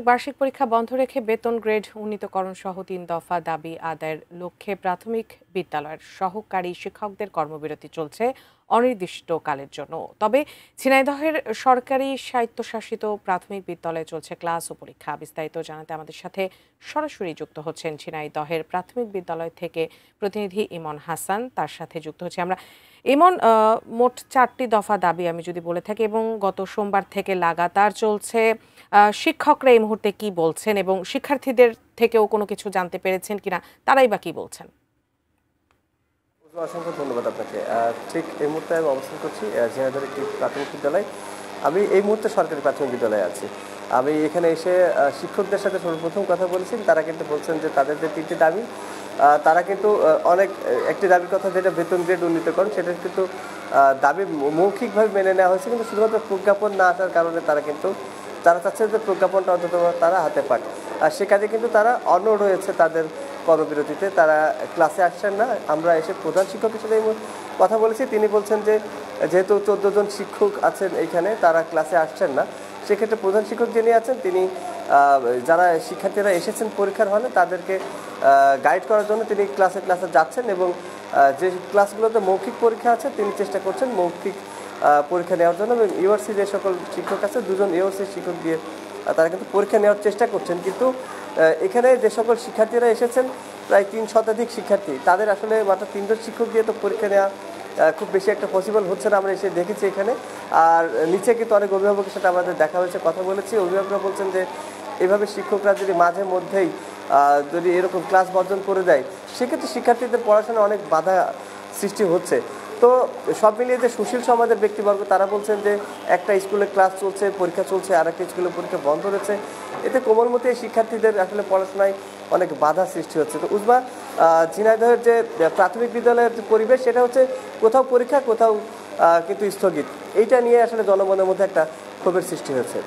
বার্ষিক পরীক্ষা বন্ধ রেখে বেতন গ্রেড উন্নীতকরণ সহ ৩ দফা দাবি আদায়ের লক্ষ্যে প্রাথমিক বিদ্যালয়ের সহকারী শিক্ষকদের কর্মবিরতি চলছে অনির্দিষ্টকালের জন্য। তবে ঝিনাইদহের সরকারি স্বায়ত্তশাসিত প্রাথমিক বিদ্যালয়ে চলছে ক্লাস ও পরীক্ষা। বিস্তারিত জানাতে আমাদের সাথে সরাসরি যুক্ত হচ্ছেন ঝিনাইদহের প্রাথমিক বিদ্যালয় থেকে প্রতিনিধি ইমন হাসান। তার সাথে যুক্ত হচ্ছে আমরা। ইমন, মোট ৪টি দফা দাবি আমি যদি বলে থাকি এবং গত সোমবার থেকে লাগাতার চলছে। শিক্ষকরা এই মুহূর্তে কি বলছেন এবং শিক্ষার্থীদের থেকেও কোনো কিছু জানতে পেরেছেন কিনা, তারাই বা কি বলছেন? অসংখ্য ধন্যবাদ আপনাকে। ঠিক এই মুহূর্তে আমি অবস্থান করছি ঝিনাইদহের একটি প্রাথমিক বিদ্যালয়। আমি এই মুহূর্তে সরকারি প্রাথমিক বিদ্যালয়ে আছি। আমি এখানে এসে শিক্ষকদের সাথে সর্বপ্রথম কথা বলেছি। তারা কিন্তু বলছেন যে তাদের যে ৩টি দাবি, তারা কিন্তু একটি দাবির কথা যেটা বেতন গ্রেড উন্নীতকরণ, সেটা কিন্তু দাবি মৌখিকভাবে মেনে নেওয়া হয়েছে, কিন্তু শুধুমাত্র প্রজ্ঞাপন না আসার কারণে তারা চাচ্ছে যে প্রজ্ঞাপনটা অন্তত তারা হাতে পাক। আর সে কাজে কিন্তু তারা অনড় রয়েছে তাদের কর্মবিরতিতে, তারা ক্লাসে আসছেন না। আমরা এসে প্রধান শিক্ষকের সাথে কথা বলেছি। তিনি বলছেন যে যেহেতু ১৪ জন শিক্ষক আছেন এইখানে, তারা ক্লাসে আসছেন না। সেক্ষেত্রে প্রধান শিক্ষক যিনি আছেন তিনি যারা শিক্ষার্থীরা এসেছেন পরীক্ষার হলে তাদেরকে গাইড করার জন্য তিনি ক্লাসে যাচ্ছেন এবং যে ক্লাসগুলোতে মৌখিক পরীক্ষা আছে তিনি চেষ্টা করছেন মৌখিক পরীক্ষা নেওয়ার জন্য। এবং ইউআরসি যে সকল শিক্ষক আছে, 2জন ইউআরসি শিক্ষক দিয়ে তারা কিন্তু পরীক্ষা নেওয়ার চেষ্টা করছেন। কিন্তু এখানে যে সকল শিক্ষার্থীরা এসেছেন প্রায় ৩ শতাধিক শিক্ষার্থী, তাদের আসলে মাত্র 3 জন শিক্ষক দিয়ে তো পরীক্ষা নেওয়া খুব বেশি একটা পসিবল হচ্ছে না। আমরা এসে দেখেছি এখানে। আর নিচে কিন্তু অনেক অভিভাবকের সাথে আমাদের দেখা হয়েছে, কথা বলেছি। অভিভাবকরা বলছেন যে এভাবে শিক্ষকরা যদি মাঝে মধ্যেই যদি এরকম ক্লাস বর্জন করে দেয়, সেক্ষেত্রে শিক্ষার্থীদের পড়াশোনা অনেক বাধা সৃষ্টি হচ্ছে। তো সব মিলিয়ে যে সুশীল সমাজের ব্যক্তিবর্গ তারা বলছেন যে একটা স্কুলে ক্লাস চলছে, পরীক্ষা চলছে, আর একটা স্কুলে পরীক্ষা বন্ধ রয়েছে। এতে কোমলমতি শিক্ষার্থীদের আসলে পড়াশোনায় অনেক বাধা সৃষ্টি হচ্ছে। তো উজমা, ঝিনাইদহের যে প্রাথমিক বিদ্যালয়ের যে পরিবেশ, সেটা হচ্ছে কোথাও পরীক্ষা, কোথাও কিন্তু স্থগিত। এইটা নিয়ে আসলে জনমনের মধ্যে একটা ক্ষোভের সৃষ্টি হয়েছে।